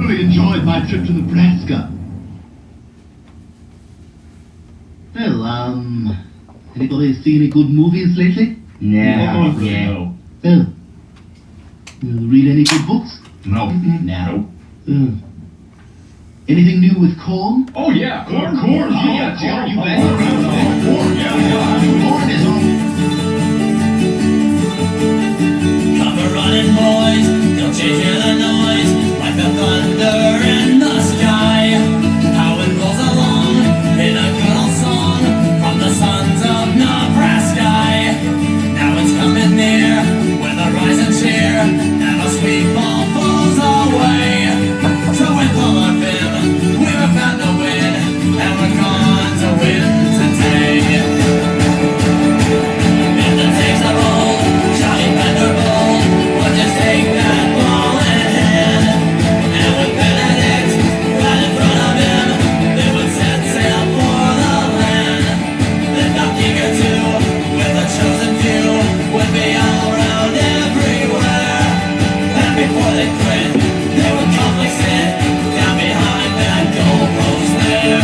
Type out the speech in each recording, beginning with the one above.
Really enjoyed my trip to Nebraska. Well, anybody see any good movies lately? No. No. Well, read any good books? No. No. Anything new with corn? Oh, yeah. Corn. Corn, you bet. Corn, yeah. Corn is on. Come a running, boys, don't you hear the noise? Like the thunder in the sky. How it rolls along in a good old song from the sons of Nebraska. Now it's coming near with a rise and cheer that'll sweep all foes away. So with all our vim, we were found to win, and we're going to win today. If the takes are bold, Johnny Vanderbilt will just take that ball in hand. And with Benedict right in front of him, they would set sail for the land. Then Nottingham too, with a chosen few, would be all around everywhere. And before they quit, they would calmly sit down behind that goal post there.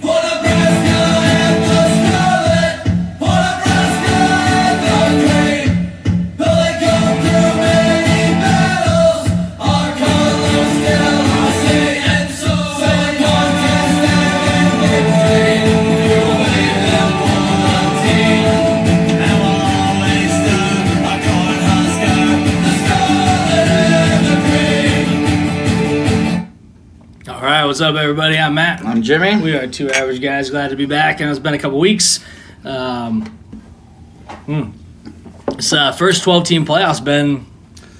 For Nebraska and the Scarlet, for Nebraska and the Green, though they go through many battles, our colors still are seen. And so when one can stand in victory, you wave them for the team. And we'll always stand a Cornhusker, the Scarlet and the Green. All right, what's up, everybody? I'm Matt. I'm Jimmy. We are two average guys. Glad to be back. And it's been a couple weeks. This first 12-team playoffs been,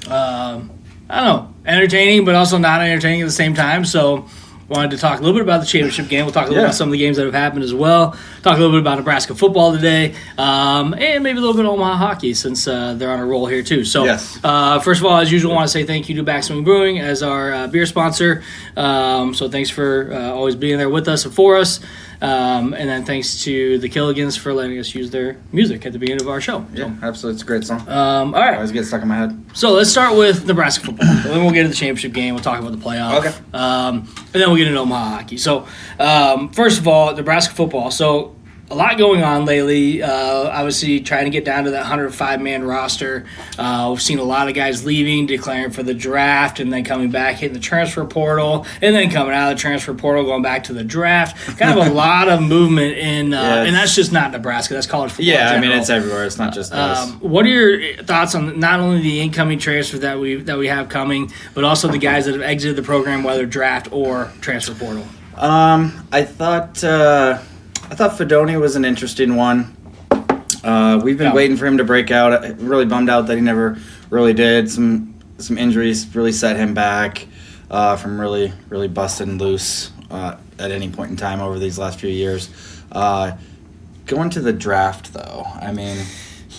I don't know, entertaining, but also not entertaining at the same time. So wanted to talk a little bit about the championship game. We'll talk a little about some of the games that have happened as well. Talk a little bit about Nebraska football today, and maybe a little bit of Omaha hockey since they're on a roll here too. So, Yes. First of all, as usual, I want to say thank you to Backswing Brewing as our beer sponsor. So thanks for always being there with us and for us. And then thanks to the Killigans for letting us use their music at the beginning of our show. Yeah, absolutely. It's a great song. All right. Always gets stuck in my head. So let's start with Nebraska football. Then we'll get to the championship game. We'll talk about the playoff. Okay. And then we'll get into Omaha hockey. So first of all, Nebraska football. So a lot going on lately. Obviously, trying to get down to that 105-man roster. We've seen a lot of guys leaving, declaring for the draft, and then coming back, hitting the transfer portal, and then coming out of the transfer portal, going back to the draft. Kind of a lot of movement in, and that's just not Nebraska. That's college football. Yeah, in I mean, general. it's everywhere. It's not just us. What are your thoughts on not only the incoming transfers that we have coming, but also the guys that have exited the program, whether draft or transfer portal? I thought Fedoni was an interesting one. We've been waiting for him to break out. I'm really bummed out that he never really did. Some injuries really set him back from really busting loose at any point in time over these last few years. Going to the draft, though, I mean,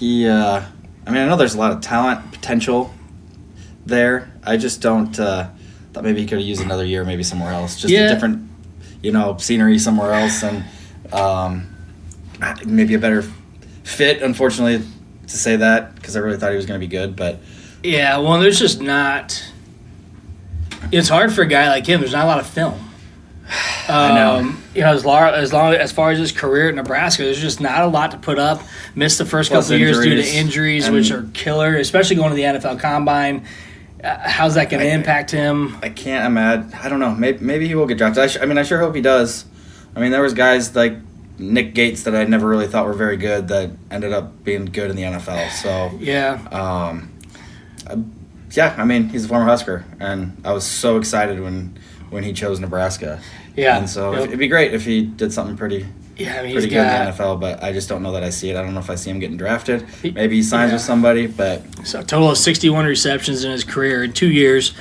I know there's a lot of talent, potential there. I just don't thought maybe he could have used another year, maybe somewhere else. Just a different, scenery somewhere else, and maybe a better fit, unfortunately, to say that, because I really thought he was going to be good, but... Yeah, well, there's just not... It's hard for a guy like him. There's not a lot of film. I know. As far as his career at Nebraska, there's just not a lot to put up. Missed the first Plus couple of years due to injuries, injuries, and- which are killer, especially going to the NFL Combine. How's that going to impact him? I can't imagine. I don't know. Maybe he will get drafted. I sure hope he does. I mean, there was guys like Nick Gates that I never really thought were very good that ended up being good in the NFL. So Yeah. I mean, he's a former Husker, and I was so excited when he chose Nebraska. Yeah. And so Yep. it'd be great if he did something pretty Yeah, I mean, good he's in the got NFL, but I just don't know that I see it. I don't know if I see him getting drafted. Maybe he signs with somebody, but so a total of 61 receptions in his career in 2 years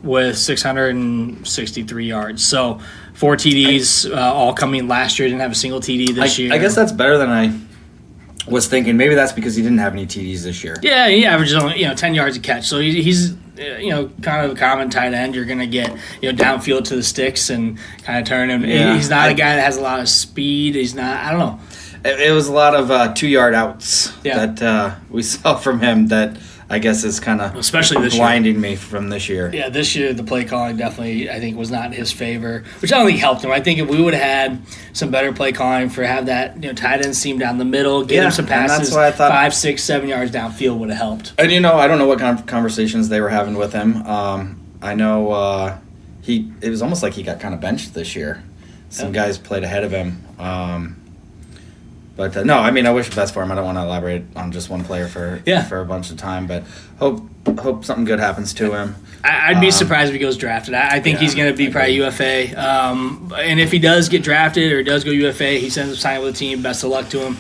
with 663 yards. So 4 TDs, all coming last year. Didn't have a single TD this year. I guess that's better than I was thinking. Maybe that's because he didn't have any TDs this year. Yeah, he averages only 10 yards a catch. So he's kind of a common tight end. You're going to get downfield to the sticks and kind of turn him. Yeah, He's not a guy that has a lot of speed. He's not. I don't know. It was a lot of 2-yard outs Yeah. that we saw from him that I guess is kind of Especially this year. blinding me from this year. Yeah, this year the play calling definitely, I think, was not in his favor, which I don't think helped him. I think if we would have had some better play calling for have that tight end seam down the middle, get him some and passes, that's why I thought 5, 6, 7 yards downfield would have helped. And I don't know what kind of conversations they were having with him. I know it was almost like he got kind of benched this year. Some guys played ahead of him. But no, I mean, I wish the best for him. I don't want to elaborate on just one player for a bunch of time, but hope something good happens to him. I'd be surprised if he goes drafted. I think he's going to be probably UFA. And if he does get drafted or does go UFA, he sends up signing with the team. Best of luck to him.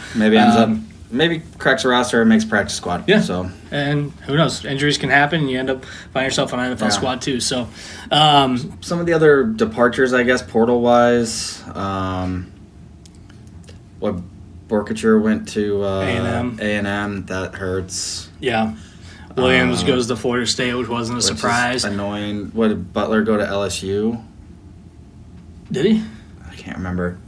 Maybe cracks a roster or makes practice squad. Yeah. So, and who knows? Injuries can happen, and you end up finding yourself on an NFL squad too. So, some of the other departures, I guess, portal wise, what Borkature went to A&M. That hurts. Yeah. Williams goes to Florida State, which wasn't a surprise. Annoying. What did Butler go to LSU? Did he? I can't remember.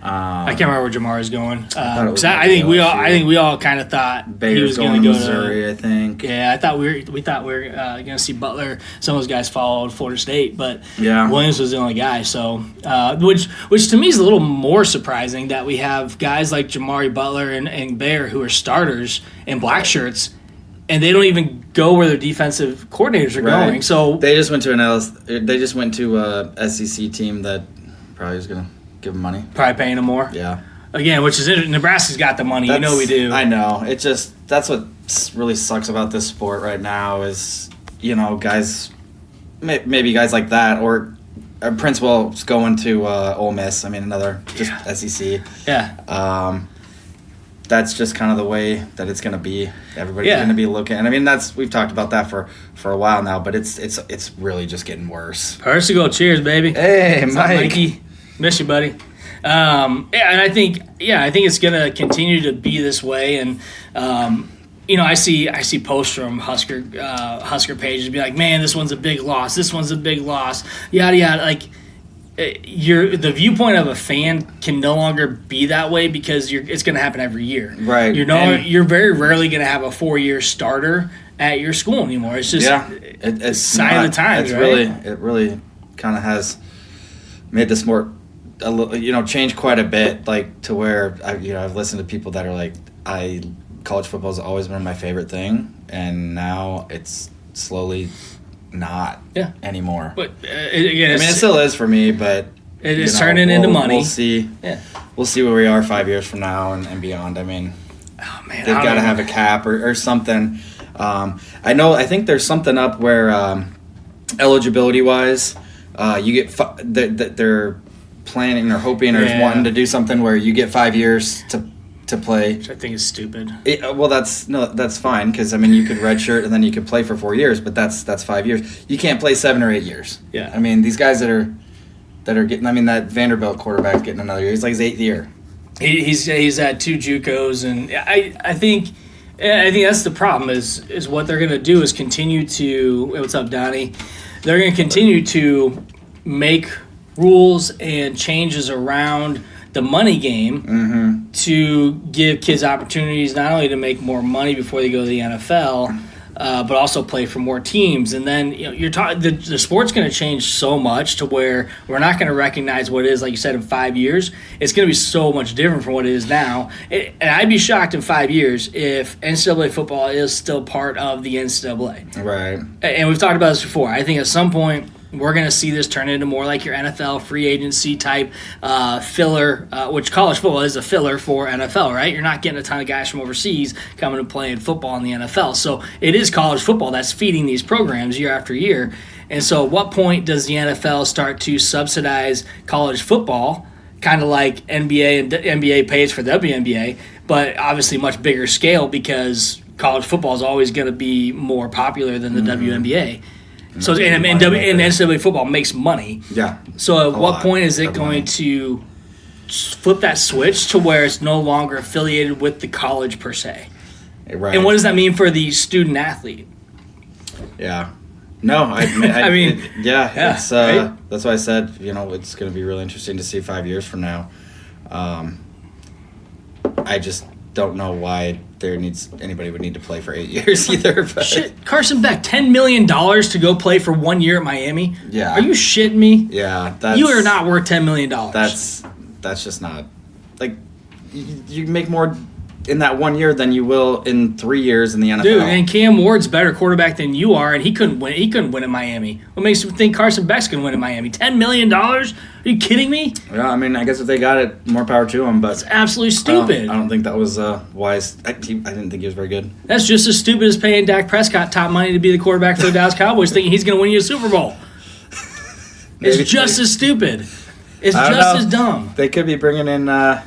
I can't remember where Jamar is going. I think we all kind of thought Bader's he was going to to go Missouri. I think. Yeah, we thought we were going to see Butler. Some of those guys followed Florida State, but Yeah. Williams was the only guy. So, which to me is a little more surprising that we have guys like Jamari Butler and Bayer who are starters in black shirts, and they don't even go where their defensive coordinators are Right. going. So They just went to a SEC team that probably was going to give them money. probably paying them more. Yeah. Again, which is interesting. Nebraska's got the money. We do. I know. That's what really sucks about this sport right now is, guys, maybe guys like that, or Prince Will's going to Ole Miss. I mean, another just SEC. Yeah. That's just kind of the way that it's going to be. Everybody's going to be looking. And I mean, we've talked about that for a while now, but it's really just getting worse. Persico, cheers, baby. Hey, What's up, Mike. Mikey? Miss you, buddy. And I think it's gonna continue to be this way. And I see posts from Husker pages be like, man, this one's a big loss. This one's a big loss. Yada yada. Like, the viewpoint of a fan can no longer be that way because it's gonna happen every year. Right. You're very rarely gonna have a 4-year starter at your school anymore. It's just it's sign of the times. It's it really kind of has made the sport a little, change quite a bit, like to where I've listened to people that are like, college football has always been my favorite thing, and now it's slowly not anymore. But again, it still is for me, but it is turning into money. We'll see. Yeah. We'll see where we are 5 years from now and beyond. I mean, oh man, they've got to have a cap or something. I think there's something up where eligibility wise, you get they're planning or hoping or wanting to do something where you get 5 years to play. Which I think is stupid. That's fine because I mean you could redshirt and then you could play for 4 years, but that's 5 years. You can't play 7 or 8 years. Yeah. I mean these guys that are getting. I mean that Vanderbilt quarterback's getting another year. He's like his 8th year. He's at 2 JUCOs, and I think that's the problem is what they're gonna do is continue to. What's up, Donnie? They're gonna continue to make rules and changes around the money game to give kids opportunities not only to make more money before they go to the NFL, but also play for more teams. And then you're talking the sport's going to change so much to where we're not going to recognize what it is, like you said, in 5 years. It's going to be so much different from what it is now. And I'd be shocked in 5 years if NCAA football is still part of the NCAA. Right. And we've talked about this before. I think at some point we're going to see this turn into more like your NFL free agency type filler, which college football is a filler for NFL, right? You're not getting a ton of guys from overseas coming and playing football in the NFL. So it is college football that's feeding these programs year after year. And so at what point does the NFL start to subsidize college football, kind of like NBA and NBA pays for WNBA, but obviously much bigger scale because college football is always going to be more popular than the WNBA. So and NCAA football makes money. Yeah. So at what point is it going to flip that switch to where it's no longer affiliated with the college per se? Right. And what does that mean for the student athlete? Yeah. No, I mean, it's right? That's why I said, it's going to be really interesting to see 5 years from now. don't know why anybody would need to play for 8 years either. But Shit, Carson Beck, $10 million to go play for 1 year at Miami? Yeah. Are you shitting me? yeah, You are not worth $10 million. That's just not like you make more in that 1 year than you will in 3 years in the NFL. Dude, and Cam Ward's better quarterback than you are, and he couldn't win. He couldn't win in Miami. What makes you think Carson Beck's gonna win in Miami? $10 million? Are you kidding me? Yeah, I mean, I guess if they got it, more power to them. But It's absolutely stupid. I don't think that was wise. I didn't think he was very good. That's just as stupid as paying Dak Prescott top money to be the quarterback for the Dallas Cowboys, thinking he's gonna win you a Super Bowl. Maybe It's just as stupid. It's I don't just know. as dumb. They could be bringing in the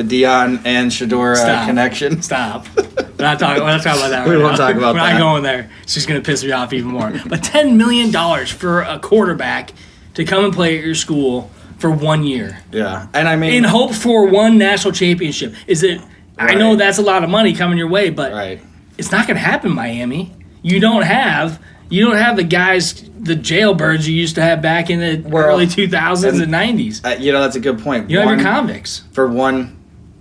Dion and Shador Stop. connection. Stop. We're not talking about that. We right won't now. talk about We're that. not going there. It's just going to piss me off even more. But $10 million for a quarterback to come and play at your school for 1 year Yeah, and I mean, in hope for one national championship. Is it? I know Right. that's a lot of money coming your way, but right. it's not going to happen, Miami. You don't have the guys, the jailbirds you used to have back in the Well, early 2000s and 90s. That's a good point. You have your convicts. For one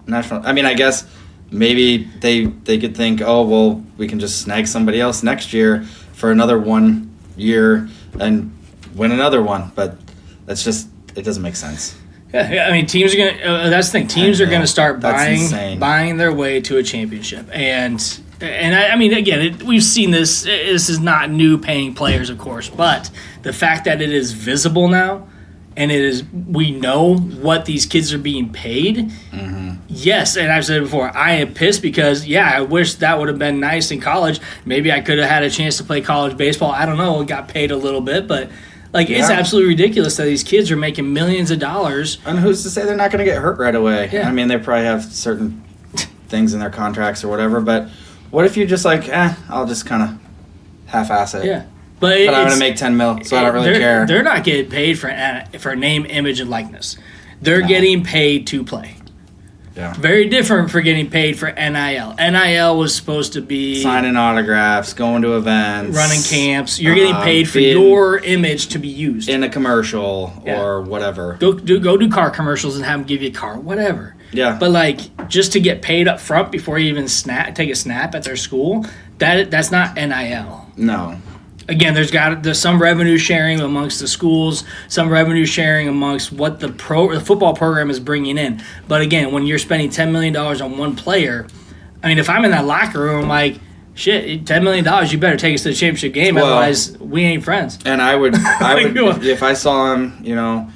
national. I mean, I guess maybe they could think, oh well, we can just snag somebody else next year for another 1 year and win another one. But it doesn't make sense. Yeah, I mean, teams are gonna. That's the thing. Teams I are gonna know. start That's insane. buying their way to a championship, and I mean, again, we've seen this. This is not new paying players, of course, but the fact that it is visible now, and we know what these kids are being paid. Mm-hmm. Yes, and I've said it before, I am pissed because I wish that would have been nice in college. Maybe I could have had a chance to play college baseball. I don't know. Got paid a little bit, but. It's Yeah. absolutely ridiculous that these kids are making millions of dollars. And who's to say they're not going to get hurt right away? Yeah. I mean, they probably have certain things in their contracts or whatever. But what if you just I'll just kind of half-ass it. Yeah, But I'm going to make $10 million, so I don't really care. They're not getting paid for name, image, and likeness. They're getting paid to play. Yeah. Very different for getting paid for NIL. NIL was supposed to be Signing autographs, going to events, running camps. You're getting paid for being your image to be used. in a commercial Yeah. or whatever. Go do car commercials and have them give you a car, whatever. Yeah. But just to get paid up front before you even take a snap at their school, that's not NIL. No. Again, there's some revenue sharing amongst the schools, some revenue sharing amongst what the football program is bringing in. But again, when you're spending $10 million on one player, I mean, if I'm in that locker room, I'm like, shit, $10 million, you better take us to the championship game, Well, otherwise we ain't friends. And I would Like, if I saw him,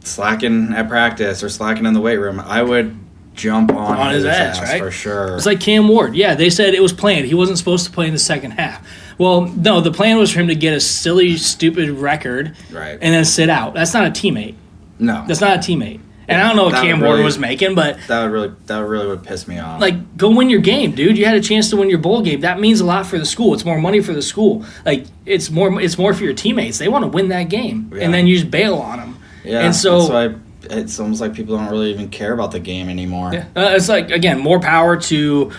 slacking at practice or slacking in the weight room, I would jump on his ass, right? for sure. It's like Cam Ward. Yeah, they said it was planned. He wasn't supposed to play in the second half. Well, no, the plan was for him to get a silly, stupid record Right. and then sit out. That's not a teammate. No. That's not a teammate. And I don't know what That would Cam Ward really- was making, but That really would piss me off. like, go win your game, dude. You had a chance to win your bowl game. That means a lot for the school. It's more money for the school. Like, it's more for your teammates. They want to win that game, Yeah. and then you just bail on them. yeah. and so that's why it's almost like people don't really even care about the game anymore. it's like, again, more power to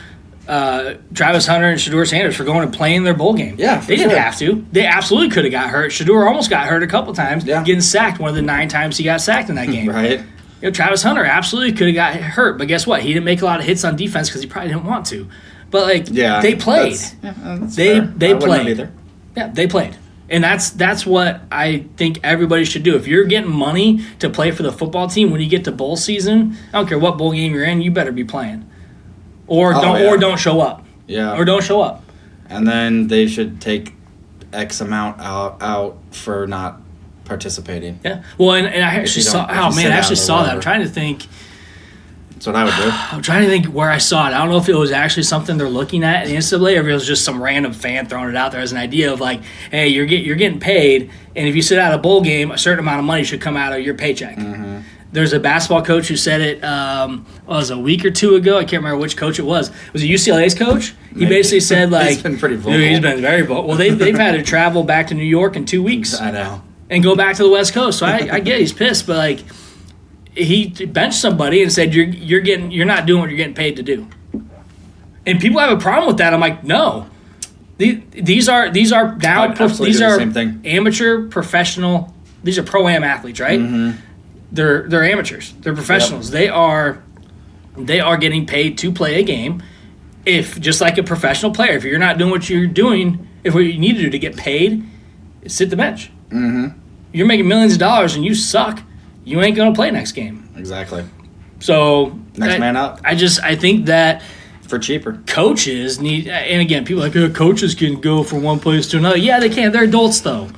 Travis Hunter and Shador Sanders for going and playing their bowl game. Yeah, for they didn't sure. have to. They absolutely could have got hurt. Shador almost got hurt a couple times, Yeah. getting sacked one of the 9 times he got sacked in that game. Right. Travis Hunter absolutely could have got hurt, but guess what? He didn't make a lot of hits on defense because he probably didn't want to. But Yeah. they played. That's They fair. I wouldn't have played. either. Yeah, they played. And that's what I think everybody should do. If you're getting money to play for the football team when you get to bowl season, I don't care what bowl game you're in, you better be playing. Or don't show up. Yeah. Or don't show up. And then they should take X amount out for not participating. Yeah. Well, and I actually you saw. don't- if Oh you man, sit I out actually or saw that. I'm whatever. trying to think. That's what I would do. I'm trying to think where I saw it. I don't know if it was actually something they're looking at in the NCAA or if it was just some random fan throwing it out there as an idea of like, hey, you're getting paid, and if you sit out a bowl game, a certain amount of money should come out of your paycheck. Mm-hmm. There's a basketball coach who said it was a week or two ago. I can't remember which coach it was. Was it UCLA's coach? He Maybe. basically said like, He's been pretty vocal. Dude, he's been very vocal. Well, they've had to travel back to New York in 2 weeks I know. and go back to the West Coast. So I get he's pissed, but like he benched somebody and said you're not doing what you're getting paid to do. And people have a problem with that. I'm like, no. These are now I'd absolutely these do the are same thing. amateur professional. These are pro-am athletes, right? Mm-hmm. They're amateurs. They're professionals. They are they are getting paid to play a game. If just like a professional player, if you're not doing what you're doing, if what you need to do to get paid, sit the bench. Mm-hmm. You're making millions of dollars and you suck. You ain't gonna play next game. Exactly. So Next man up. I think that For cheaper. coaches need, and again, people are like, coaches can go from one place to another. Yeah, they can. They're adults though.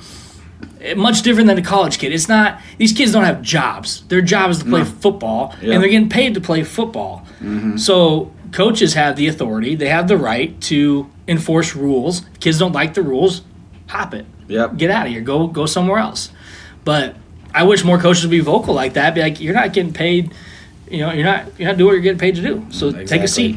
Much different than a college kid. It's not. These kids don't have jobs. Their job is to play football, Yeah. and they're getting paid to play football. Mm-hmm. So coaches have the authority. They have the right to enforce rules. If kids don't like the rules, hop it. Yep. Get out of here. Go somewhere else. But I wish more coaches would be vocal like that. Be like, you're not getting paid. You're not doing what you're getting paid to do. So take a Exactly. seat.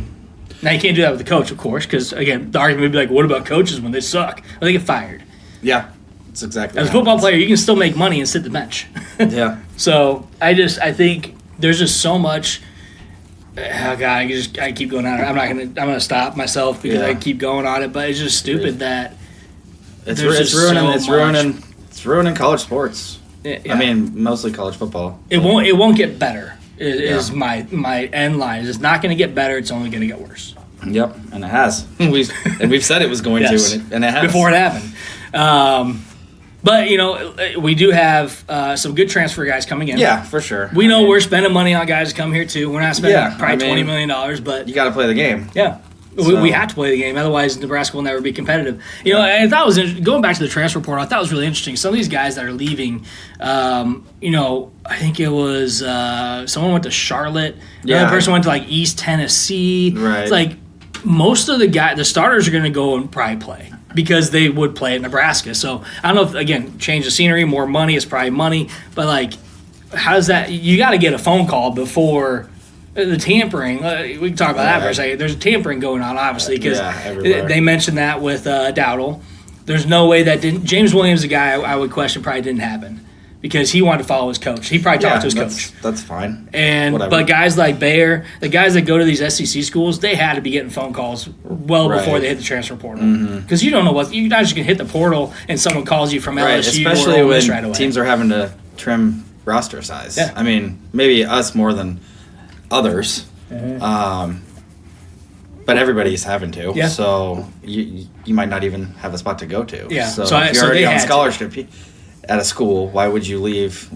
Now you can't do that with the coach, of course, because again, the argument would be like, what about coaches when they suck? Well, they get fired. Yeah. That's exactly As a what football happens. player, you can still make money and sit the bench. Yeah. So I think there's just so much. Oh God, I keep going on it. I'm gonna stop myself because Yeah. I keep going on it. But it's just stupid that It's There's it's just ruining so it's ruining college sports. yeah, I mean, mostly college football. it won't get better. Is Yeah. my end line. It's not going to get better. It's only going to get worse. Yep, and it has. We've said it was going Yes. to, and it has. Before it happened. But we do have some good transfer guys coming in. Yeah, for sure. We I know mean, we're spending money on guys to come here too. We're not spending Yeah, probably I mean, $20 million, but you got to play the game. yeah. We So- have to play the game, otherwise Nebraska will never be competitive. I thought going back to the transfer portal. I thought it was really interesting. Some of these guys that are leaving, I think it was someone went to Charlotte. Yeah. Another person went to like East Tennessee. Right. It's like most of the starters are going to go and probably play because they would play at Nebraska. So I don't know if again change the scenery, more money is probably money, but like how does that? You got to get a phone call before. The tampering, we can talk about that for a Right. second. There's tampering going on, obviously, because Yeah, everywhere. they mentioned that with Dowdle. There's no way that didn't. James Williams, the guy I would question, probably didn't happen because he wanted to follow his coach. He probably talked to his coach. That's fine. And Whatever. but guys like Bayer, the guys that go to these SEC schools, they had to be getting phone calls well Right. before they hit the transfer portal because you don't know what you're not just gonna hit the portal and someone calls you from Right, LSU especially or Ole Miss when right away. teams are having to trim roster size. Yeah. I mean, maybe us more than others. But everybody's having to. Yeah. So you might not even have a spot to go to. Yeah, So, so if you're they already on had to. scholarship at a school, why would you leave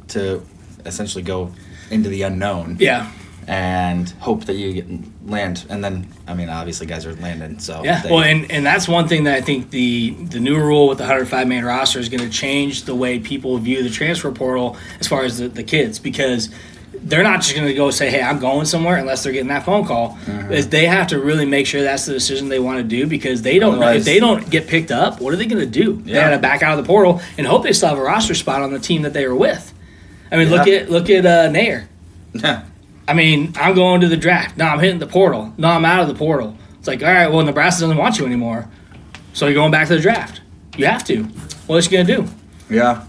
to essentially go into the unknown yeah. and hope that you get land? And then, I mean, obviously guys are landing. So Yeah, well, and that's one thing that I think the new rule with the 105-man roster is going to change the way people view the transfer portal as far as the kids because they're not just going to go say, hey, I'm going somewhere unless they're getting that phone call. They have to really make sure that's the decision they want to do because they don't know. If Otherwise- they don't get picked up, what are they going to do? They Yeah. got to back out of the portal and hope they still have a roster spot on the team that they were with. I mean, Yeah. look at Nair. I mean, I'm going to the draft. No, I'm hitting the portal. No, I'm out of the portal. It's like, all right, well, Nebraska doesn't want you anymore. So you're going back to the draft. You have to. What are you going to do? Yeah.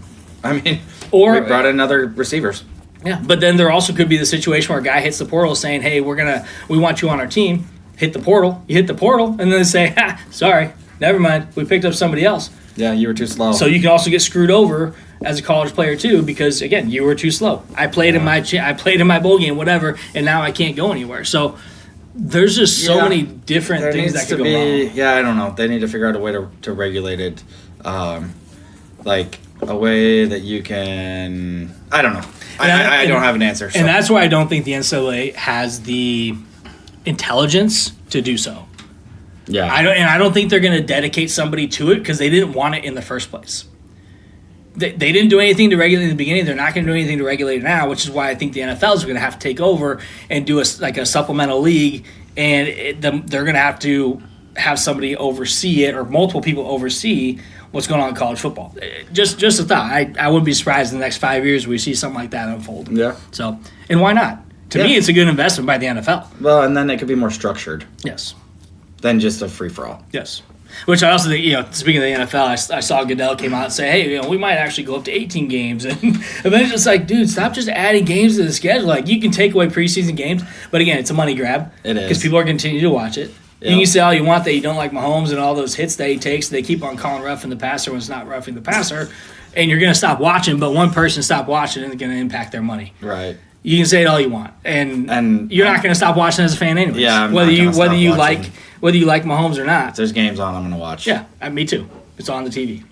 I mean, Or- we brought in other receivers. Yeah, but then there also could be the situation where a guy hits the portal saying, hey, we want you on our team. Hit the portal. You hit the portal, and then they say, ha, sorry, never mind. We picked up somebody else. Yeah, you were too slow. So you can also get screwed over as a college player too because again, you were too slow. I played in my bowl game, whatever, and now I can't go anywhere. So there's just so Yeah. many different There things needs that could to go be, wrong. yeah, I don't know. They need to figure out a way to regulate it, like a way that you can. I don't know. I don't have an answer. So. And that's why I don't think the NCAA has the intelligence to do so. yeah, I don't think they're going to dedicate somebody to it because they didn't want it in the first place. They didn't do anything to regulate in the beginning. They're not going to do anything to regulate it now, which is why I think the NFL is going to have to take over and do a supplemental league, and they're going to have somebody oversee it or multiple people oversee what's going on in college football. Just a thought. I wouldn't be surprised in the next 5 years we see something like that unfold. Yeah. So, and why not? To me, Yeah. it's a good investment by the NFL. Well, and then it could be more structured Yes. than just a free for all. Yes. Which I also think, speaking of the NFL, I saw Goodell came out and say, hey, we might actually go up to 18 games. And then it's just like, dude, stop just adding games to the schedule. Like, you can take away preseason games, but again, it's a money grab. It is. Because people are going to continue to watch it. Yeah. You can say all you want that you don't like Mahomes and all those hits that he takes. They keep on calling roughing the passer when it's not roughing the passer. And you're going to stop watching, but one person stopped watching and it's going to impact their money. Right. You can say it all you want, and you're not going to stop watching as a fan anyway. Yeah, I'm whether not you gonna whether stop you watching. like Mahomes or not. If there's games on, I'm going to watch. Yeah, me too. It's on the TV.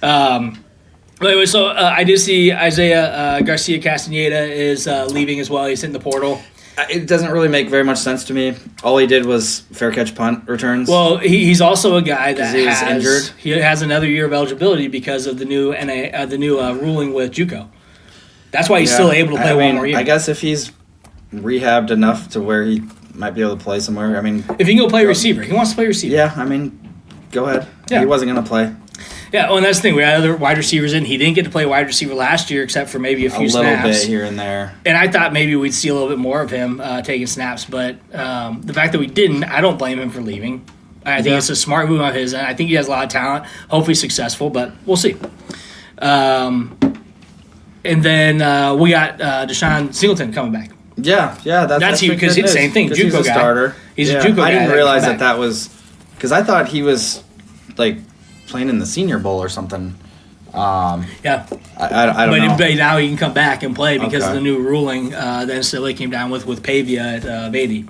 But anyway, so I did see Isaiah Garcia Castaneda is leaving as well. He's in the portal. It doesn't really make very much sense to me. All he did was fair catch punt returns. Well, he's also a guy that he was injured. He has another year of eligibility because of the new ruling with JUCO. That's why he's still able to play one more year. I guess if he's rehabbed enough to where he might be able to play somewhere. I mean, if he can go play receiver, he wants to play receiver. Yeah, I mean, go ahead. Yeah. He wasn't going to play. Yeah, well, and that's the thing. We had other wide receivers in. He didn't get to play wide receiver last year except for maybe a few snaps. A little bit here and there. And I thought maybe we'd see a little bit more of him taking snaps. But the fact that we didn't, I don't blame him for leaving. I think it's a smart move on his end. I think he has a lot of talent. Hopefully successful, but we'll see. And then we got Deshaun Singleton coming back. Yeah, that's huge because it's the same thing. JUCO he's a guy. starter. He's a JUCO guy. I didn't realize that was because I thought he was like playing in the Senior Bowl or something. Yeah, I don't know. But now he can come back and play because of Okay. the new ruling that NCAA came down with Pavia at Beatty.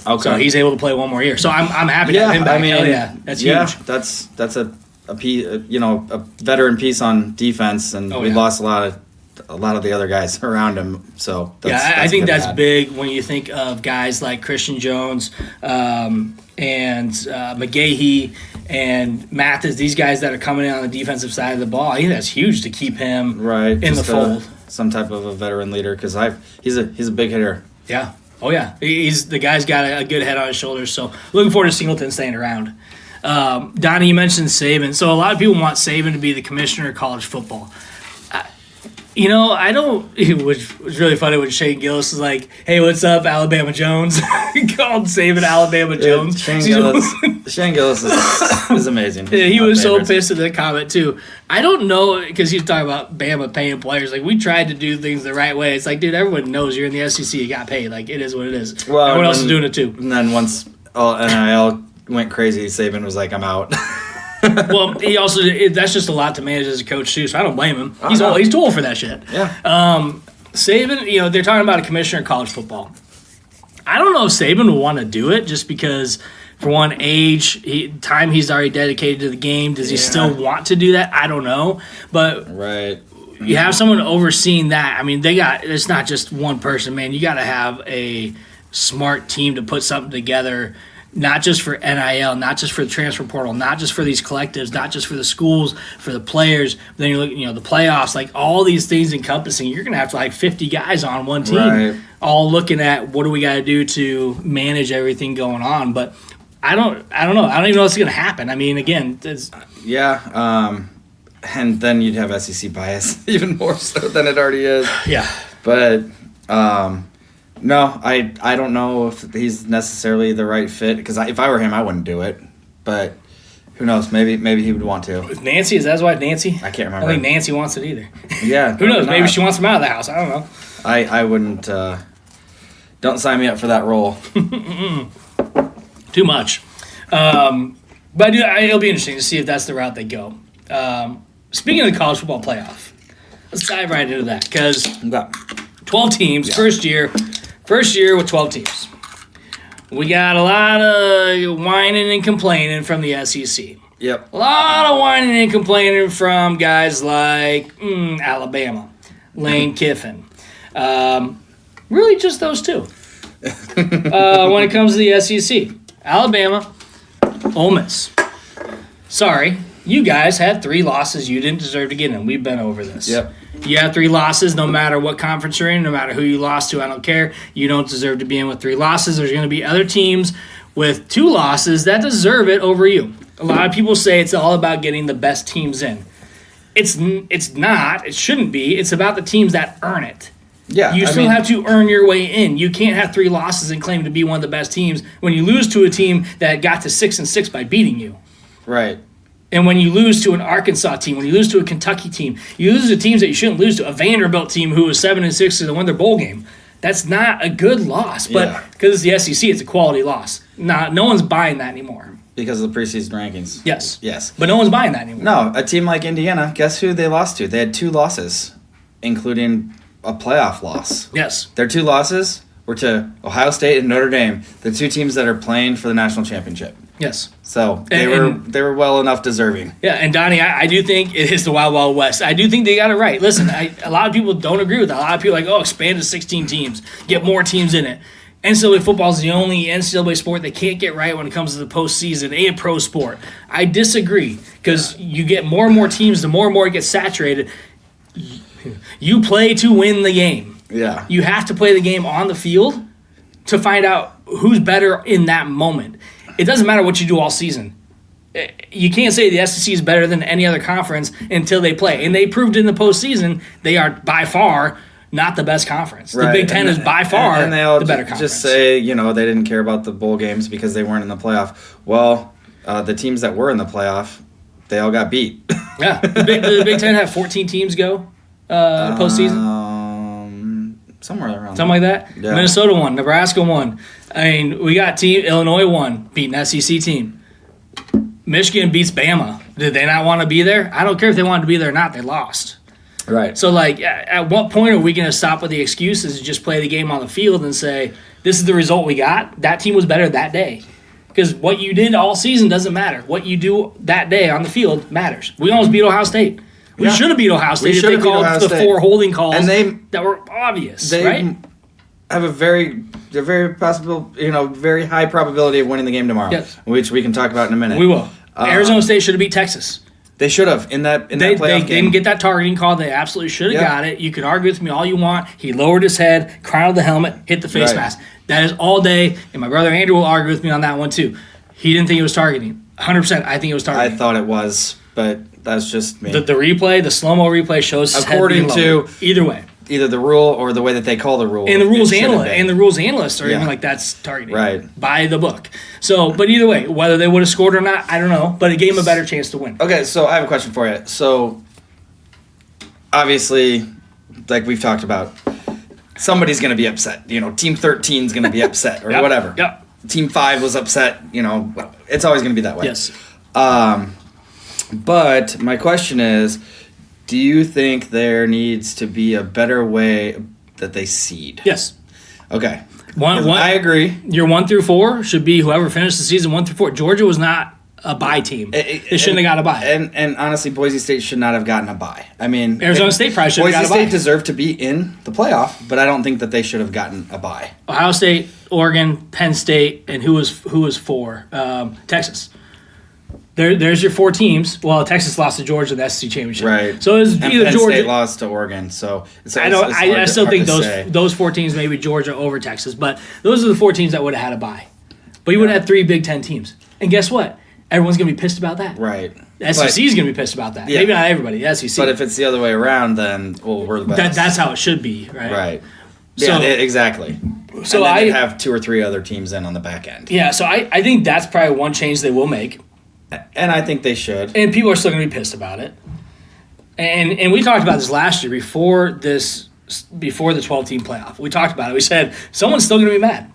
Okay. So he's able to play one more year. So I'm happy to have him back. Hell yeah, that's huge. That's a piece, a veteran piece on defense, and we lost a lot of the other guys around him. So I think that's big when you think of guys like Christian Jones and McGahee and Mathis, these guys that are coming in on the defensive side of the ball. I think that's huge to keep him in the fold. Some type of a veteran leader because he's a big hitter. Yeah. Oh yeah. The guy's got a good head on his shoulders. So looking forward to Singleton staying around. Donnie, you mentioned Saban. So a lot of people want Saban to be the commissioner of college football. I don't. It was really funny when Shane Gillis was like, "Hey, what's up, Alabama Jones?" He called Saban Alabama Jones. Shane Gillis is amazing. Yeah, he was so pissed at that comment too. I don't know because he was talking about Bama paying players. Like we tried to do things the right way. It's like, dude, everyone knows you're in the SEC. You got paid. Like it is what it is. Well, everyone else is doing it too. And then once NIL went crazy, Saban was like, "I'm out." Well, he also that's just a lot to manage as a coach too. So I don't blame him. He's too old for that shit. Yeah. Saban, they're talking about a commissioner of college football. I don't know if Saban will want to do it just because, for one, age, time he's already dedicated to the game. Does he still want to do that? I don't know. But right. You have someone overseeing that. I mean, it's not just one person, man. You got to have a smart team to put something together. Not just for NIL, not just for the transfer portal, not just for these collectives, not just for the schools, for the players. Then you look, the playoffs, like all these things encompassing. You're gonna have to 50 guys on one team, all looking at what do we got to do to manage everything going on. But I don't know. I don't even know what's gonna happen. I mean, again, and then you'd have SEC bias even more so than it already is. Yeah, but. No, I don't know if he's necessarily the right fit because if I were him, I wouldn't do it. But who knows? Maybe he would want to. Nancy, is that his wife, Nancy? I can't remember. I don't think Nancy wants it either. Yeah. Who knows? Maybe she wants him out of the house. I don't know. I wouldn't. Don't sign me up for that role. Too much. But it'll be interesting to see if that's the route they go. Speaking of the college football playoff, let's dive right into that because 12 teams, first year with 12 teams. We got a lot of whining and complaining from the SEC. Yep. A lot of whining and complaining from guys like Alabama, Lane Kiffin. Really just those two. When it comes to the SEC. Alabama, Ole Miss. Sorry, you guys had 3 losses you didn't deserve to get in. We've been over this. Yep. You have 3 losses no matter what conference you're in, no matter who you lost to, I don't care. You don't deserve to be in with 3 losses. There's going to be other teams with 2 losses that deserve it over you. A lot of people say it's all about getting the best teams in. It's not. It shouldn't be. It's about the teams that earn it. Yeah, You still have to earn your way in. You can't have 3 losses and claim to be one of the best teams when you lose to a team that got to 6-6 by beating you. Right. And when you lose to an Arkansas team, when you lose to a Kentucky team, you lose to teams that you shouldn't lose to. A Vanderbilt team who was 7-6 to win their bowl game. That's not a good loss. But because it's the SEC, it's a quality loss. No one's buying that anymore. Because of the preseason rankings. Yes. But no one's buying that anymore. No, a team like Indiana, guess who they lost to? They had 2 losses, including a playoff loss. Yes. Their 2 losses were to Ohio State and Notre Dame, the 2 teams that are playing for the national championship. Yes. So they And- were well enough deserving. Yeah, and Donnie, I do think it is the Wild Wild West. I do think they got it right. Listen, a lot of people don't agree with that. A lot of people are like, expand to 16 teams, get more teams in it. NCAA football is the only NCAA sport they can't get right when it comes to the postseason, a pro sport. I disagree because you get more and more teams, the more and more it gets saturated. You play to win the game. Yeah. You have to play the game on the field to find out who's better in that moment. It doesn't matter what you do all season. You can't say the SEC is better than any other conference until they play. And they proved in the postseason they are by far not the best conference. The Big Ten is by far and they all the better conference. just say, they didn't care about the bowl games because they weren't in the playoff. Well, the teams that were in the playoff, they all got beat. Yeah. The Big Ten had 14 teams go postseason. Somewhere around Something like that. Yeah. Minnesota won. Nebraska won. I mean, we got Illinois won, beating an SEC team. Michigan beats Bama. Did they not want to be there? I don't care if they wanted to be there or not. They lost. Right. So, at what point are we going to stop with the excuses and just play the game on the field and say, this is the result we got? That team was better that day. Because what you did all season doesn't matter. What you do that day on the field matters. We almost beat Ohio State. We should have beat Ohio State if they called the 4 holding calls that were obvious, they right? have a very possible, very high probability of winning the game tomorrow, Yes. which we can talk about in a minute. We will. Arizona State should have beat Texas. They should have in that They playoff game. didn't get that targeting call. They absolutely should have got it. You can argue with me all you want. He lowered his head, crowned the helmet, hit the face Right. mask. That is all day, and my brother Andrew will argue with me on that one too. He didn't think it was targeting. 100%, I think it was I targeting. thought it was, but that's just me. The replay, the slow-mo replay shows his head According being to- lowered. Either way. Either the rule or the way that they call the rule. And the rules it should have been. analysts are Yeah. even like that's targeting. Right. By the book. So, but either way, whether they would have scored or not, I don't know. But it gave them a better chance to win. Okay, so I have a question for you. So, obviously, like we've talked about, somebody's going to be upset. Team 13 is going to be upset or Yep, whatever. yep. Team 5 was upset. It's always going to be that way. Yes. But my question is, do you think there needs to be a better way that they seed? Yes. Okay. One, I agree. Your 1 through 4 should be whoever finished the season 1 through 4. Georgia was not a bye team. They shouldn't have got a bye. And honestly, Boise State should not have gotten a bye. I mean, Arizona State probably should have got a Boise bye. State deserved to be in the playoff, but I don't think that they should have gotten a bye. Ohio State, Oregon, Penn State, and who was 4? Texas. There's your 4 teams. Well, Texas lost to Georgia in the SEC championship. Right. So it was And either Penn Georgia. State lost to Oregon, so it's I don't. it's I hard still to- think hard to say. those 4 teams, maybe Georgia over Texas, but those are the 4 teams that would have had a bye. But you would have had 3 Big Ten teams, and guess what? Everyone's gonna be pissed about that. Right. The SEC is gonna be pissed about that. Yeah. Maybe not everybody. The SEC. But if it's the other way around, then we're the best. that's how it should be, right? right. So- Yeah, exactly. So and then I you have 2 or 3 other teams in on the back end, yeah. So I think that's probably one change they will make. and I think they should. And people are still going to be pissed about it. And we talked about this last year before the 12-team playoff. We talked about it. We said someone's still going to be mad.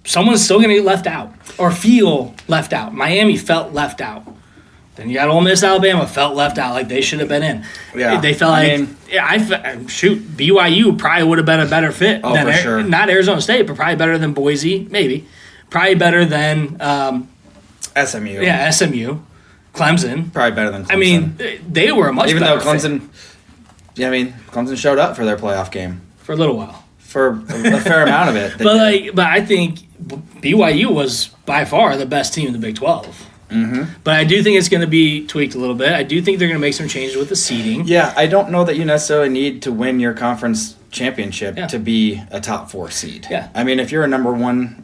Someone's still going to get left out or feel left out. Miami felt left out. Then you got Ole Miss, Alabama felt left out, like they should have been in. Yeah. They felt I like mean- BYU probably would have been a better fit. Oh, than for sure. Not Arizona State, but probably better than Boise, maybe. Probably better than SMU. SMU, Clemson. Probably better than Clemson. I mean, they were a much even better though fit Clemson, Clemson showed up for their playoff game for a little while. for a fair amount of it. They did. But I think BYU was by far the best team in the Big 12. Mm-hmm. But I do think it's going to be tweaked a little bit. I do think they're going to make some changes with the seeding. Yeah, I don't know that you necessarily need to win your conference championship Yeah. to be a top 4 seed. Yeah. I mean, if you're number one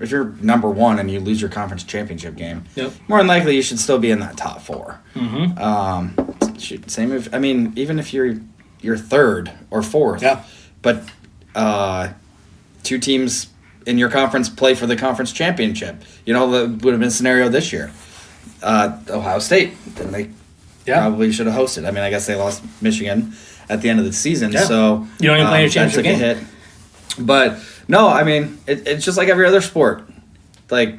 and you lose your conference championship game, Yep. more than likely you should still be in that top 4. Mm-hmm. Same if even if you're third or fourth. Yeah. But 2 teams in your conference play for the conference championship. That would have been a scenario this year. Ohio State, then they probably should have hosted. I mean, I guess they lost Michigan at the end of the season, Yeah. so You don't even play your that championship took a game. hit. But no, I mean, it's just like every other sport. Like,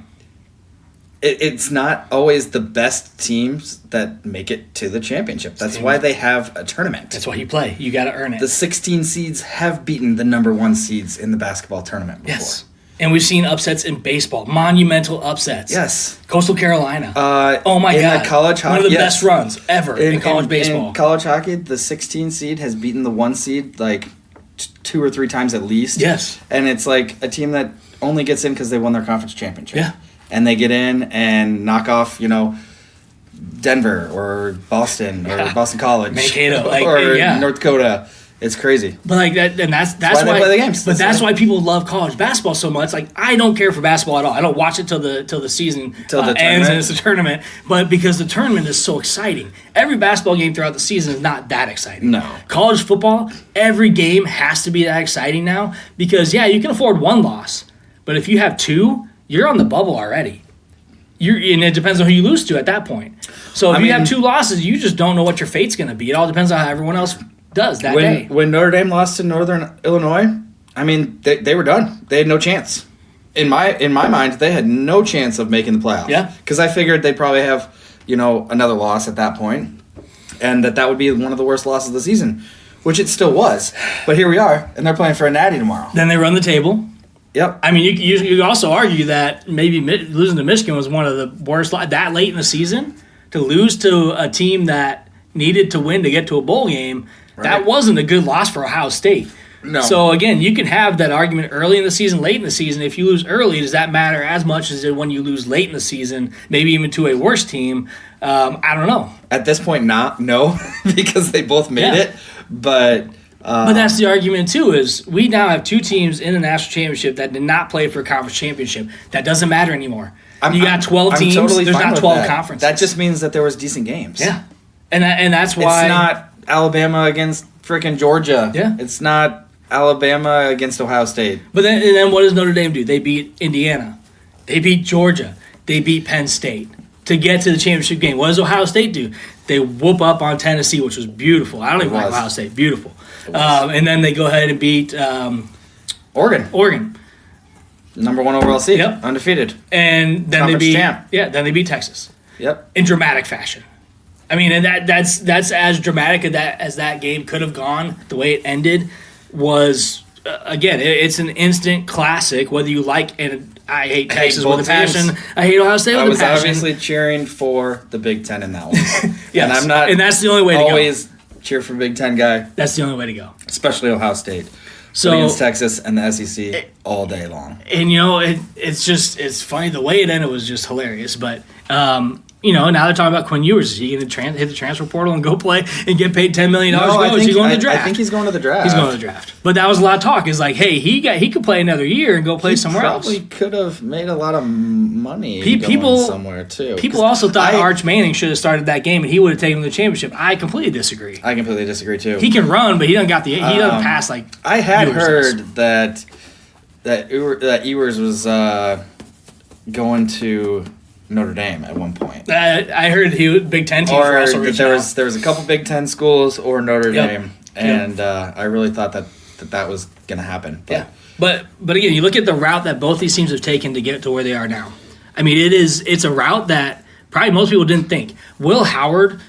it's not always the best teams that make it to the championship. That's why they have a tournament. That's why you play. You got to earn it. The 16 seeds have beaten the number 1 seeds in the basketball tournament before. Yes. And we've seen upsets in baseball, monumental upsets. Yes. Coastal Carolina. Oh my in God. The college hockey, one of the yes. best runs ever in college baseball. In college hockey, the 16 seed has beaten the 1 seed like 2 or 3 times at least. Yes. And it's like a team that only gets in because they won their conference championship. Yeah. And they get in and knock off, Denver or Boston or Boston College. Mankato. or North Dakota. It's crazy. But like that, and that's why they play the games. But that's why people love college basketball so much. Like I don't care for basketball at all. I don't watch it till the season ends and it's a tournament. But because the tournament is so exciting, every basketball game throughout the season is not that exciting. No. College football, every game has to be that exciting now because you can afford 1 loss, but if you have 2, you're on the bubble already. And it depends on who you lose to at that point. So if you have 2 losses, you just don't know what your fate's going to be. It all depends on how everyone else does that day. When Notre Dame lost to Northern Illinois, I mean, they were done. They had no chance. In my mind, they had no chance of making the playoffs. Yeah. Because I figured they'd probably have, another loss at that point, and that would be one of the worst losses of the season, which it still was. But here we are, and they're playing for a natty tomorrow. Then they run the table. Yep. I mean, you also argue that maybe losing to Michigan was one of the worst that late in the season to lose to a team that needed to win to get to a bowl game. Right. That wasn't a good loss for Ohio State. No. So again, you can have that argument early in the season, late in the season. If you lose early, does that matter as much as when you lose late in the season, maybe even to a worse team? I don't know. At this point, no, because they both made it. But that's the argument too. Is we now have 2 teams in the national championship that did not play for a conference championship. That doesn't matter anymore. You got 12 teams. Totally There's fine not with 12 that. conferences. That just means that there was decent games. Yeah, and that's why it's not Alabama against freaking Georgia. Yeah, it's not Alabama against Ohio State. But then what does Notre Dame do? They beat Indiana, they beat Georgia, they beat Penn State to get to the championship game. What does Ohio State do? They whoop up on Tennessee, which was beautiful. I don't even like Ohio State. Beautiful. And then they go ahead and beat Oregon. Number 1 overall seed. Yep. Undefeated. And then Conference they beat champ. then they beat Texas. Yep. In dramatic fashion. I mean, and that's as dramatic as that game could have gone. The way it ended was again, it's an instant classic. Whether you like, and I hate Texas with a passion. I hate Ohio State with a passion. I was obviously cheering for the Big Ten in that one. Yes. And I'm not. And that's the only way to go. Always cheer for Big Ten guy. That's the only way to go. Especially Ohio State. So against Texas and the SEC all day long. And it's funny. The way it ended was just hilarious. But now they're talking about Quinn Ewers. Is he going to hit the transfer portal and go play and get paid $10 million? Is he going to the draft? I think he's going to the draft. He's going to the draft. But that was a lot of talk. Is like, hey, he could play another year and go play somewhere else. Probably could have made a lot of money people going somewhere too. People also thought Arch Manning should have started that game and he would have taken the championship. I completely disagree. I completely disagree too. He can run, but he doesn't pass like. I had Ewers heard that Ewers was going to Notre Dame at one point. I heard Big Ten teams were also reaching out. There was a couple Big Ten schools or Notre Dame, and I really thought that was going to happen. But. Yeah, but again, you look at the route that both these teams have taken to get to where they are now. I mean, it's a route that probably most people didn't think. Will Howard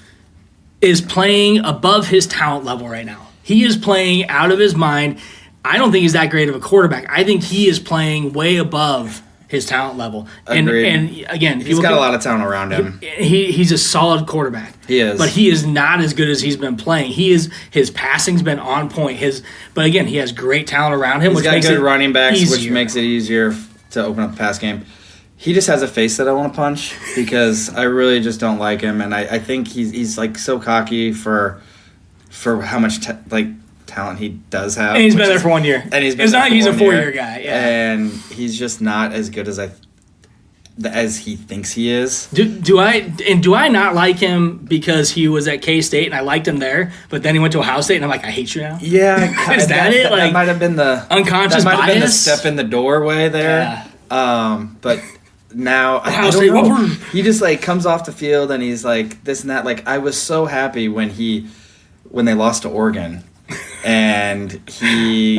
is playing above his talent level right now. He is playing out of his mind. I don't think he's that great of a quarterback. I think he is playing way above his talent level. Agreed. And again, he's got a lot of talent around him. He's a solid quarterback. He is. But he is not as good as he's been playing. His passing's been on point. But again, he has great talent around him. He's which got makes good it running backs, easier. which makes it easier to open up the pass game. He just has a face that I want to punch because I really just don't like him, and I think he's like so cocky for how much talent he does have. And he's been there for 1 year. And he's a 4-year guy. Yeah. And he's just not as good as he thinks he is. Do I not like him because he was at K-State and I liked him there, but then he went to Ohio State and I'm like, I hate you now? Yeah. Is that it? That might have been the unconscious that might have been the bias? step in the doorway there. Yeah. But now Ohio I State, don't know. whoopper. He just comes off the field and he's like this and that. Like I was so happy when they lost to Oregon and he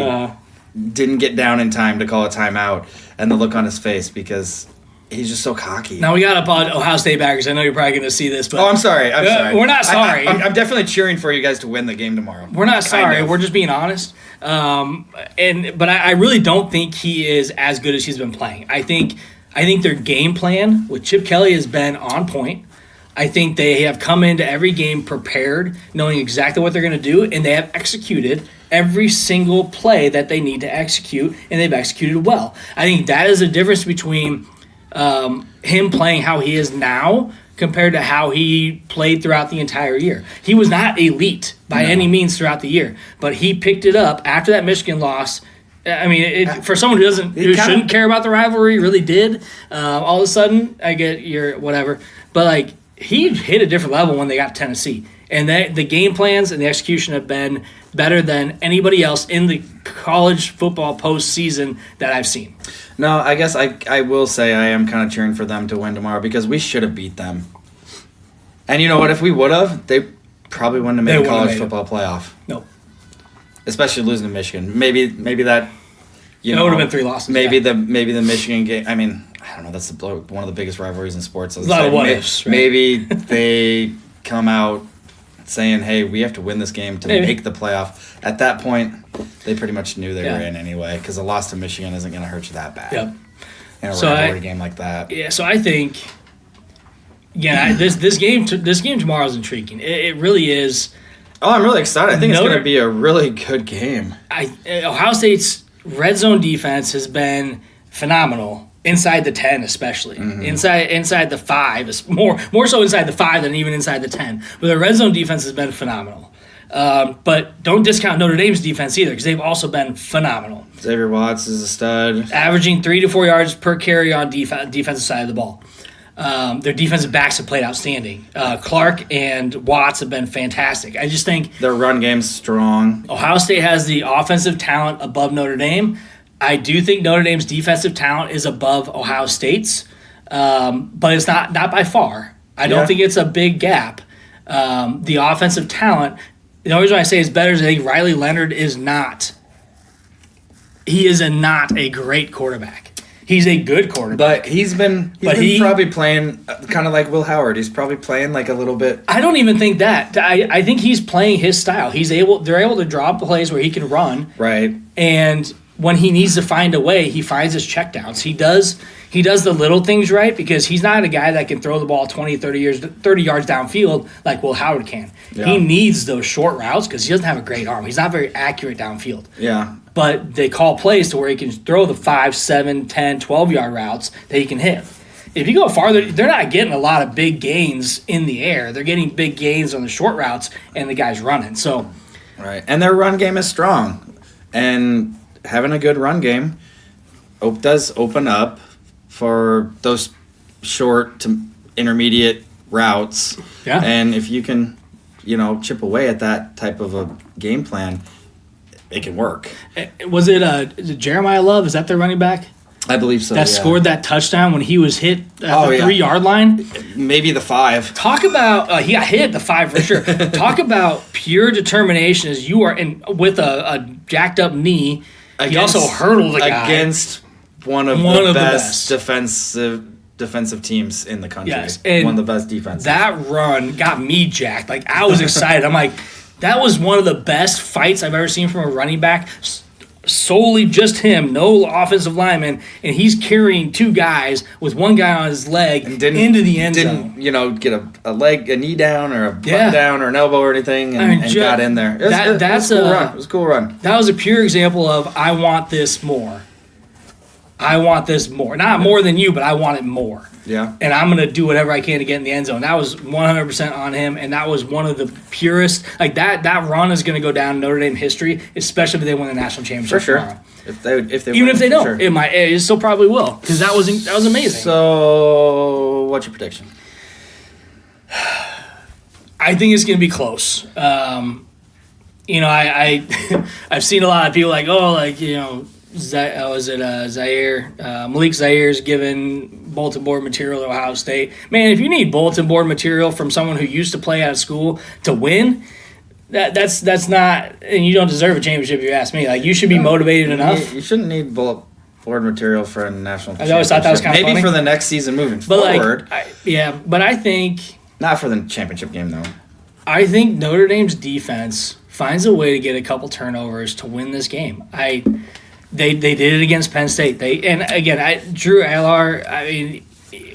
didn't get down in time to call a timeout and the look on his face because he's just so cocky. Now we got to apologize, Ohio State backers. I know you're probably going to see this, but Oh, I'm sorry. I'm sorry. we're not sorry. I'm definitely cheering for you guys to win the game tomorrow. we're not sorry. Kind of. We're just being honest. But I really don't think he is as good as he's been playing. I think their game plan with Chip Kelly has been on point. I think they have come into every game prepared, knowing exactly what they're going to do, and they have executed every single play that they need to execute, and they've executed well. I think that is the difference between him playing how he is now compared to how he played throughout the entire year. He was not elite by any means throughout the year, but he picked it up after that Michigan loss. I mean, for someone who shouldn't care about the rivalry, really did. All of a sudden, I get your whatever, but like he hit a different level when they got to Tennessee, and the game plans and the execution have been better than anybody else in the college football postseason that I've seen. No, I guess I will say I am kind of cheering for them to win tomorrow because we should have beat them. And you know what? If we would have, they probably wouldn't have made a college football playoff. Nope. Especially losing to Michigan. Maybe that. It would have been 3 losses. Maybe the Michigan game. I mean, I don't know. That's one of the biggest rivalries in sports. A lot of what ifs. Right? Maybe they come out saying, "Hey, we have to win this game to make the playoff." At that point, they pretty much knew they were in anyway because a loss to Michigan isn't going to hurt you that bad. Yep. In a rivalry game like that. Yeah. So I think, this game tomorrow is intriguing. It really is. Oh, I'm really excited. I think it's going to be a really good game. Ohio State's red zone defense has been phenomenal inside the 10, especially inside the 5. More so inside the 5 than even inside the 10. But the red zone defense has been phenomenal. But don't discount Notre Dame's defense either because they've also been phenomenal. Xavier Watts is a stud, averaging 3 to 4 yards per carry on defensive side of the ball. Their defensive backs have played outstanding. Clark and Watts have been fantastic. I just think their run game's strong. Ohio State has the offensive talent above Notre Dame. I do think Notre Dame's defensive talent is above Ohio State's, but it's not by far. I don't think it's a big gap. The offensive talent, the only reason I say it's better is I think Riley Leonard is not. He is not a great quarterback. He's a good quarterback. But he's been probably playing kind of like Will Howard. He's probably playing like a little bit. I don't even think that. I think he's playing his style. They're able to draw plays where he can run. Right. And when he needs to find a way, he finds his checkdowns. He does the little things right because he's not a guy that can throw the ball 20, 30 yards downfield like Will Howard can. Yeah. He needs those short routes because he doesn't have a great arm. He's not very accurate downfield. Yeah. But they call plays to where he can throw the 5, 7, 10, 12-yard routes that he can hit. If you go farther, they're not getting a lot of big gains in the air. They're getting big gains on the short routes, and the guy's running. So, right. And their run game is strong. And having a good run game does open up for those short to intermediate routes. Yeah. And if you can, chip away at that type of a game plan, it can work. Was it Jeremiah Love? Is that their running back? I believe so. That scored that touchdown when he was hit at the 3-yard line? Maybe the 5. Talk about he got hit at the 5 for sure. Talk about pure determination as you are with a jacked up knee. He also hurdled a guy against one of the best defensive teams in the country. Yes, and one of the best defenses. That run got me jacked. Like I was excited. I'm like, that was one of the best fights I've ever seen from a running back. Solely just him, no offensive lineman, and he's carrying 2 guys with one guy on his leg into the end zone. Didn't get a knee down or a butt down or an elbow or anything, and got in there. It was a cool run. That was a pure example of I want this more. I want this more. Not more than you, but I want it more. Yeah. And I'm going to do whatever I can to get in the end zone. That was 100% on him, and that was one of the purest. Like, that run is going to go down in Notre Dame history, especially if they win the national championship for sure. tomorrow. If they Even win, if they don't, sure. it still probably will, because that was amazing. So, what's your prediction? I think it's going to be close. I've seen a lot of people Zaire? Malik Zaire's given bulletin board material to Ohio State. Man, if you need bulletin board material from someone who used to play out of school to win, that's not, and you don't deserve a championship if you ask me. Like, you should be motivated enough. You shouldn't need board material for a national I always thought that was championship. kinda Maybe funny. for the next season moving But forward. but I think Not for the championship game, though. Notre Dame's defense finds a way to get a couple turnovers to win this game. They did it against Penn State. Drew Allar. I mean,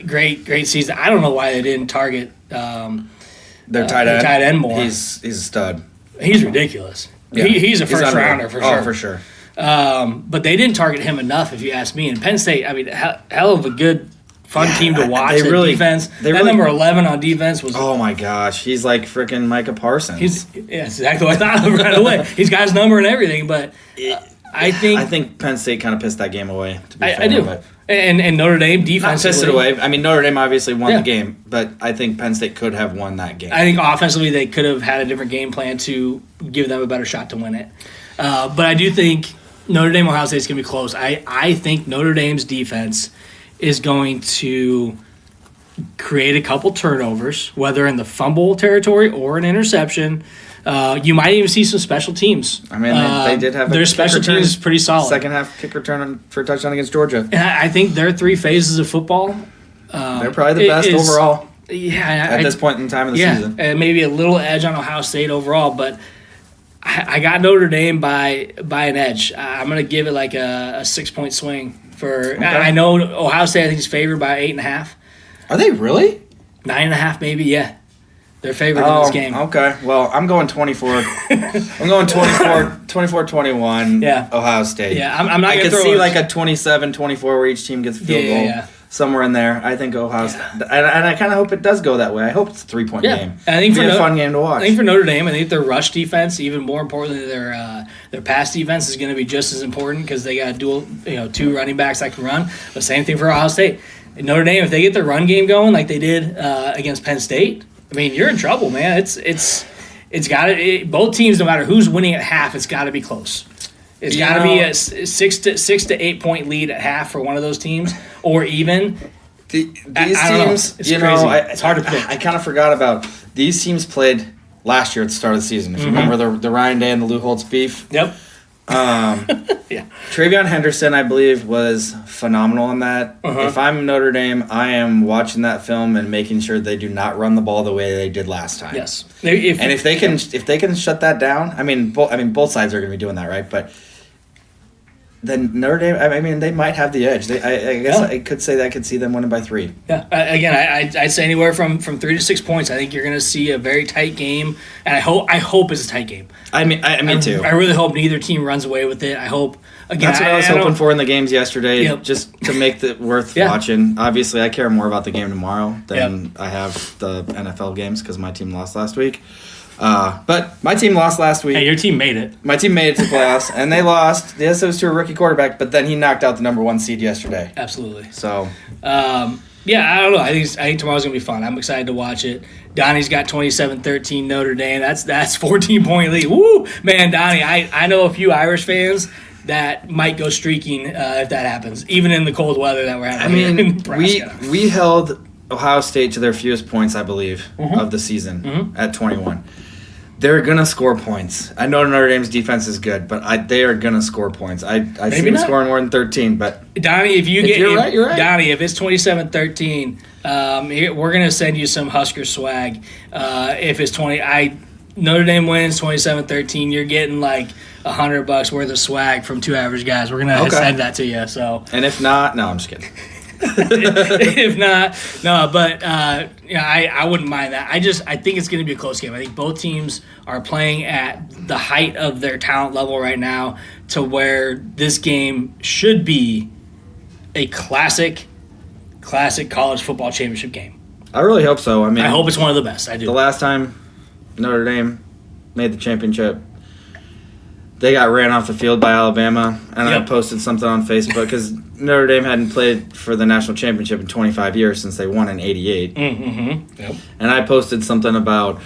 great season. I don't know why they didn't target. Their tight end. more. He's a stud. He's ridiculous. Yeah. He's a first unreal. rounder for sure. Oh, for sure. But they didn't target him enough, if you ask me. And Penn State, I mean, hell of a good, fun team to watch. they really- defense. they That really- number 11 on defense was. Oh my gosh, he's like freaking Micah Parsons. That's exactly what I thought of right away. He's got his number and everything, but I think Penn State kind of pissed that game away. To be I fair, do. but And Notre Dame not defensively. pissed it away. I mean, Notre Dame obviously won Yeah. the game, but I think Penn State could have won that game. I think offensively they could have had a different game plan to give them a better shot to win it. But I do think Notre Dame Ohio State is going to be close. I think Notre Dame's defense is going to create a couple turnovers, whether in the fumble territory or an interception. You might even see some special teams. I mean, they did have a their kick special return, teams is pretty solid. Second half kick return for a touchdown against Georgia. And I think their three phases of football. They're probably the best overall Yeah, at this point in time of the season. and maybe a little edge on Ohio State overall, but I got Notre Dame by an edge. I'm going to give it like a 6-point swing for. I know Ohio State I think is favored by 8.5, Are they really? 9.5 maybe. Yeah, they're favored in this game. Okay. Well, I'm going 24. I'm going 24-21. Yeah. Ohio State. Yeah, I'm not I going to could throw see like a 27-24 where each team gets a field goal. Yeah. Somewhere in there. I think Ohio State. And I kind of hope it does go that way. I hope it's a 3-point Yeah. game. And I think It'd be for a fun game to watch. I think for Notre Dame, I think their rush defense, even more importantly, their pass defense is going to be just as important because they got two running backs that can run. But same thing for Ohio State. Notre Dame, if they get their run game going like they did against Penn State, I mean, you're in trouble, man. It's got to both teams, no matter who's winning at half, it's got to be close. It's got to be a 6 to 8 point lead at half for one of those teams, or even. These I don't know. teams, It's you crazy. know, It's hard to predict. I kind of forgot about these teams played last year at the start of the season. If you remember the Ryan Day and the Lou Holtz beef. Yep. Yeah. Travion Henderson, I believe, was phenomenal in that. If I'm Notre Dame, I am watching that film and making sure they do not run the ball the way they did last time. Yes. And if they can shut that down, I mean, both sides are going to be doing that, right? But then Notre Dame, I mean, they might have the edge. I guess Yeah. I could say that I could see them winning by 3. Yeah. Again, I'd say anywhere from 3 to 6 points. I think you're going to see a very tight game, and I hope it's a tight game. I mean, too. I really hope neither team runs away with it. I hope. Again, That's what I was hoping for in the games yesterday, Yep. just to make it worth Yeah. watching. Obviously, I care more about the game tomorrow than Yep. I have the NFL games because my team lost last week. But my team lost last week. Hey, your team made it. My team made it to the playoffs, and they lost. Yes, it was to a rookie quarterback, but then he knocked out the number 1 seed yesterday. Absolutely. So, Yeah, I don't know. I think tomorrow's gonna be fun. I'm excited to watch it. Donnie's got 27-13 Notre Dame. That's 14-point lead. Woo, man, Donnie. I know a few Irish fans that might go streaking if that happens, even in the cold weather that we're having. I mean, here in Nebraska. we held Ohio State to their fewest points, I believe, of the season at 21. They're gonna score points. I know Notre Dame's defense is good, but they are gonna score points. I see them not. scoring more than 13, but Donnie, if you're right, you're right. Donnie, if it's 27-13, we're gonna send you some Husker swag. If it's Notre Dame wins 27-13, you're getting like $100 worth of swag from Two Average Guys. We're gonna send that to you. So, and if not, no, I'm just kidding. if not, no. But I wouldn't mind that. I think it's gonna be a close game. I think both teams are playing at the height of their talent level right now, to where this game should be a classic college football championship game. I really hope so. I mean, I hope it's one of the best. I do. the last time Notre Dame made the championship, they got ran off the field by Alabama, and I Yep. posted something on Facebook because Notre Dame hadn't played for the national championship in 25 years since they won in '88. Yep. And I posted something about,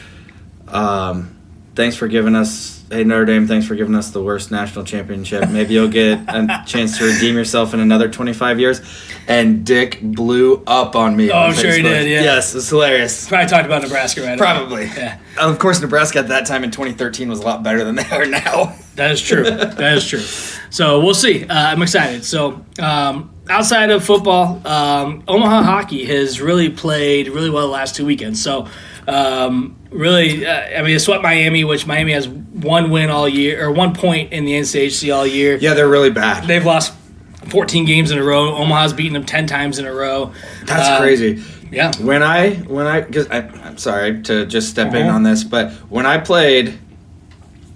thanks for giving us, hey Notre Dame, thanks for giving us the worst national championship. Maybe you'll get a chance to redeem yourself in another 25 years. And Dick blew up on me. Oh, on I'm sure he Facebook. did, yeah. Yes, it's hilarious. Probably talked about Nebraska right away. Probably. Yeah. Of course, Nebraska at that time in 2013 was a lot better than they are now. That is true. That is true. So we'll see. I'm excited. So outside of football, Omaha hockey has really played really well the last 2 weekends. So really, they swept Miami, which Miami has 1 win all year, or 1 point in the NCHC all year. Yeah, they're really bad. They've lost 14 games in a row. Omaha's beaten them 10 times in a row. That's crazy. Yeah. When I, because I'm sorry to just step in on this, but when I played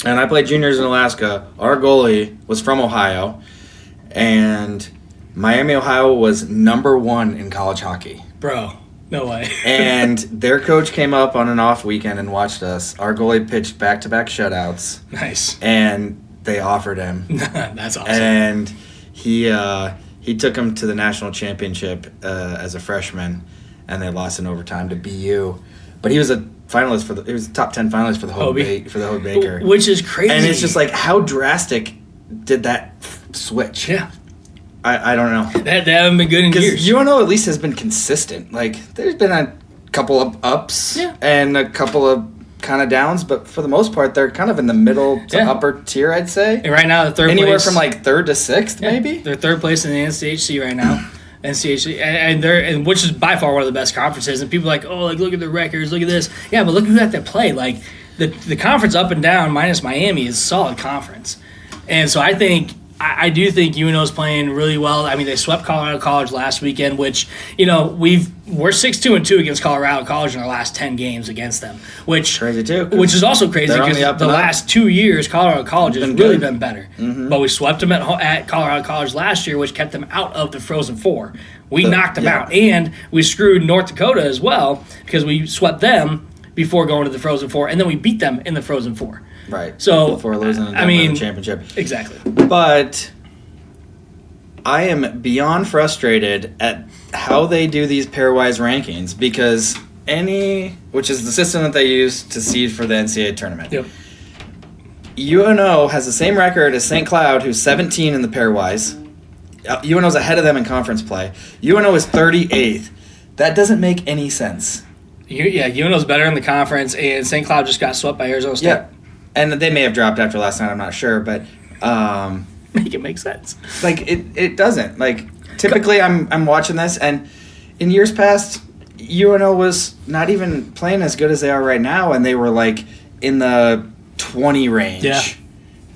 juniors in Alaska, our goalie was from Ohio, and Miami, Ohio was #1 in college hockey. Bro, no way. And their coach came up on an off weekend and watched us. Our goalie pitched back-to-back shutouts, Nice. and they offered him. That's awesome. And he took him to the national championship as a freshman, and they lost in overtime to BU. But he was a finalist he was a top 10 finalist for the Hope Baker, Which is crazy. and it's just like, how drastic did that switch? Yeah. I don't know, They haven't been good in years. because UNO at least has been consistent. Like, there's been a couple of ups and a couple of kind of downs, but for the most part, they're kind of in the middle to upper tier, I'd say. And right now, the third Anywhere place. from like 3rd to 6th, maybe. They're third place in the NCHC right now. NCHC, and which is by far one of the best conferences. And people are like, oh, like, look at the records, look at this. Yeah, but look who had to play. Like, the conference up and down minus Miami is a solid conference. And so I do think UNO's playing really well. I mean, they swept Colorado College last weekend, which, we're 6-2-2 against Colorado College in our last 10 games against them, which Crazy too. Which is also crazy they're on because the up the and up. last 2 years, Colorado College has Been really good. been better. But we swept them at Colorado College last year, which kept them out of the Frozen Four. We knocked them out, and we screwed North Dakota as well because we swept them before going to the Frozen Four, and then we beat them in the Frozen Four. Right. So, before losing the championship. Exactly. But I am beyond frustrated at how they do these pairwise rankings, because which is the system that they use to seed for the NCAA tournament. Yep. UNO has the same record as St. Cloud, who's 17 in the pairwise. UNO's ahead of them in conference play. UNO is 38th. That doesn't make any sense. UNO's better in the conference, and St. Cloud just got swept by Arizona State. Yeah. And they may have dropped after last night, I'm not sure, but Make it make sense. like it doesn't. Like, typically I'm watching this, and in years past, UNO was not even playing as good as they are right now, and they were like in the 20 range. Yeah.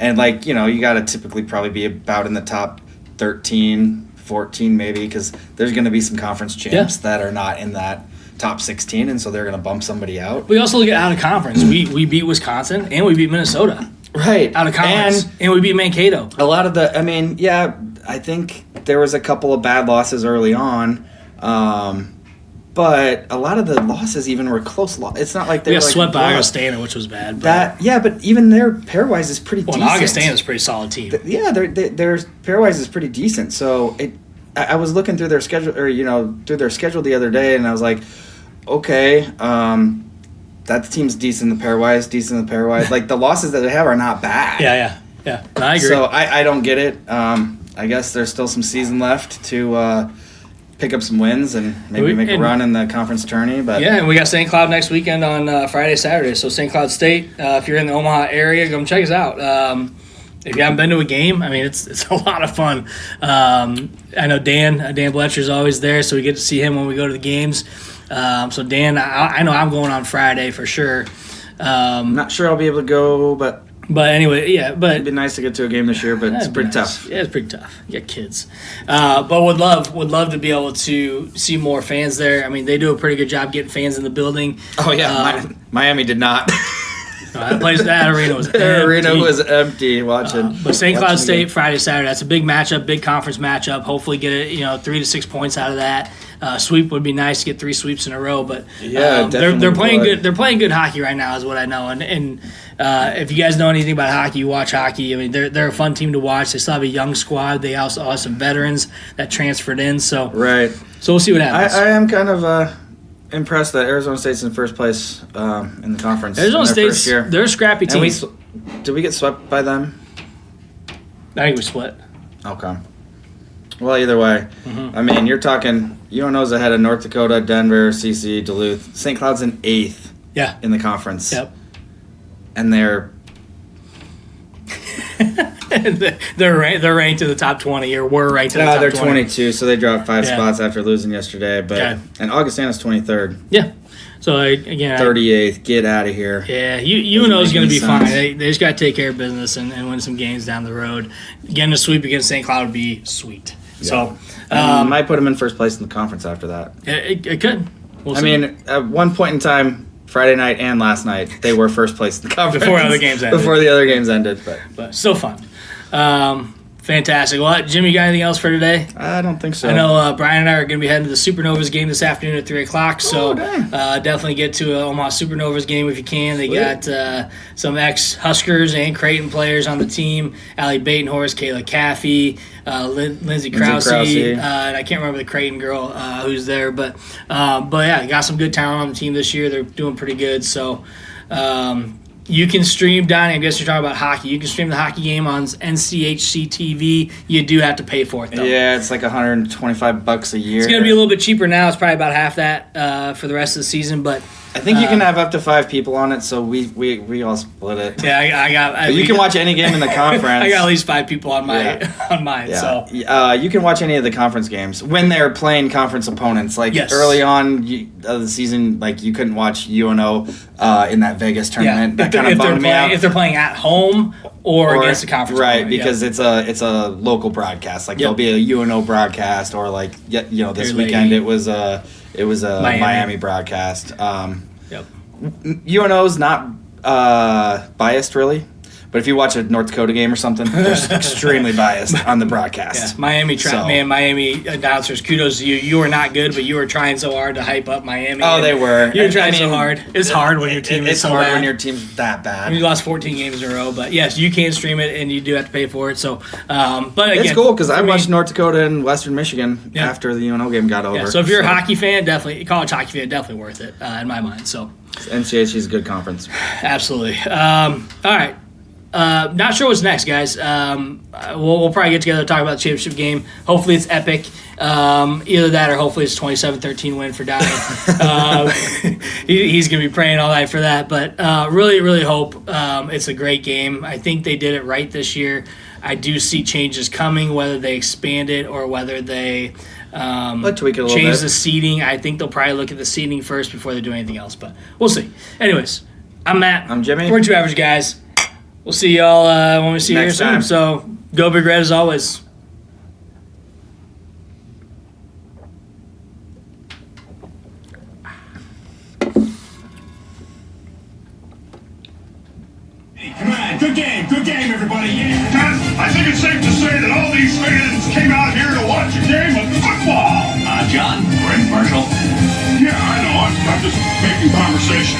And like, you got to typically probably be about in the top 13, 14 maybe, because there's going to be some conference champs that are not in that top 16, and so they're going to bump somebody out. We also look at out of conference. We beat Wisconsin, and we beat Minnesota. Right. Out of conference. And we beat Mankato. A lot of I think there was a couple of bad losses early on, but a lot of the losses even were close. It's not like they We were got like swept by blowouts. Augustana, which was bad. But But even their pairwise is pretty decent. Augustana's a pretty solid team. Yeah, their pairwise is pretty decent. So I was looking through their schedule, or through their schedule the other day, and I was like, okay, that team's decent in the pairwise. Like, the losses that they have are not bad. Yeah. No, I agree. So I don't get it. I guess there's still some season left to pick up some wins and maybe make a run in the conference tourney. But yeah, and we got St. Cloud next weekend on Friday, Saturday. So St. Cloud State, if you're in the Omaha area, come check us out. If you haven't been to a game, I mean, it's a lot of fun. I know Dan Bletcher's always there, so we get to see him when we go to the games. So Dan, I know I'm going on Friday for sure. I'm not sure I'll be able to go, but anyway, yeah. But it'd be nice to get to a game this year. But it's it'd be pretty nice. tough. Yeah, it's pretty tough. You got kids, but would love to be able to see more fans there. I mean, they do a pretty good job getting fans in the building. Oh yeah, Miami did not. That arena was empty. The arena was empty watching. But St. Cloud watching the State game. Friday, Saturday. That's a big matchup, big conference matchup. Hopefully, get 3 to 6 points out of that. Sweep would be nice to get 3 sweeps in a row. But Yeah, they're definitely playing would. good. They're playing good hockey right now, is what I know. And if you guys know anything about hockey, you watch hockey. I mean, they're a fun team to watch. They still have a young squad. They also have some veterans that transferred in. So Right. we'll see what happens. I am kind of impressed that Arizona State's in first place in the conference. Arizona in their State's first year. they're a scrappy And team. did we get swept by them? I think we split. Okay. Well, either way, I mean, you're talking UNO's ahead of North Dakota, Denver, CC, Duluth. St. Cloud's in 8th Yeah. in the conference. Yep. And they're they're ranked in the top 20, or were ranked in the top they're 20. 22, so they dropped 5 Yeah. spots after losing yesterday. But Okay. and Augustana's 23rd, Yeah. So again, 38th. Get out of here. yeah, UNO is make going to any be fine. sense. They just got to take care of business and win some games down the road. Getting a sweep against St. Cloud would be sweet. So Might put them in first place in the conference after that. it could. We'll I see. mean, at one point in time, Friday night and last night, they were first place in the conference Before other games ended. Before the other games ended, but still fun. Fantastic. Well, Jim, you got anything else for today? I don't think so. I know Brian and I are going to be heading to the Supernovas game this afternoon at 3 o'clock, so dang. definitely get to a Omaha Supernovas game if you can. They Sweet. got some ex-Huskers and Creighton players on the team. Allie Batenhorst, Kayla Caffey, Lindsay Krause, Krause. and I can't remember the Creighton girl who's there, but yeah, got some good talent on the team this year. They're doing pretty good, so you can stream, Donnie, I guess you're talking about hockey. You can stream the hockey game on NCHC TV. You do have to pay for it, though. Yeah, it's like $125 a year. It's going to be a little bit cheaper now. It's probably about half that for the rest of the season, but I think you can have up to 5 people on it, so we all split it. yeah, I got. But you can watch any game in the conference. I got at least 5 people on my Yeah. on mine. Yeah, So you can watch any of the conference games when they're playing conference opponents. Like Yes. early on of the season, like you couldn't watch UNO in that Vegas yeah, tournament. That if, they're, kind of if, they're bummed me playing, out. if they're playing at home or against the conference, right? opponent, yeah. Because it's a local broadcast. Like Yep. there'll be a UNO broadcast, or like this Fair weekend Lady. it was a Miami broadcast. Yep. UNO's not biased really, but if you watch a North Dakota game or something, they're extremely biased on the Yeah, broadcast. Miami So- Miami announcers, kudos to you. You were not good, but you were trying so hard to hype up Miami. Oh, they were. You were I trying so mean, hard. It's hard when your team is It's so hard bad. when your team's that You bad. lost 14 games in a row, but yes, you can stream it, and you do have to pay for it. So, but again, It's cool because I for me- watched North Dakota and Western Michigan Yeah. after the UNO game got over. Yeah, so if you're a hockey fan, definitely college hockey fan, definitely worth it in my mind. So, NCHC is a good conference. absolutely. All right. Not sure what's next, guys. We'll probably get together to talk about the championship game. Hopefully it's epic. Either that or hopefully it's a 27-13 win for Donnie. He's going to be praying all night for that. But really, really hope it's a great game. I think they did it right this year. I do see changes coming, whether they expand it or whether they Let's tweak it a little change bit. the seating. I think they'll probably look at the seating first before they do anything else. But we'll see. Anyways, I'm Matt. I'm Jimmy. We're Two Average Guys. We'll see y'all when we see you here Next soon. time. So go Big Red as always. Hey, come on, good game, everybody. Yeah. John, I think it's safe to say that all these fans came out here to watch a game of football. John, we're in commercial. Yeah, I know. I'm just making conversation.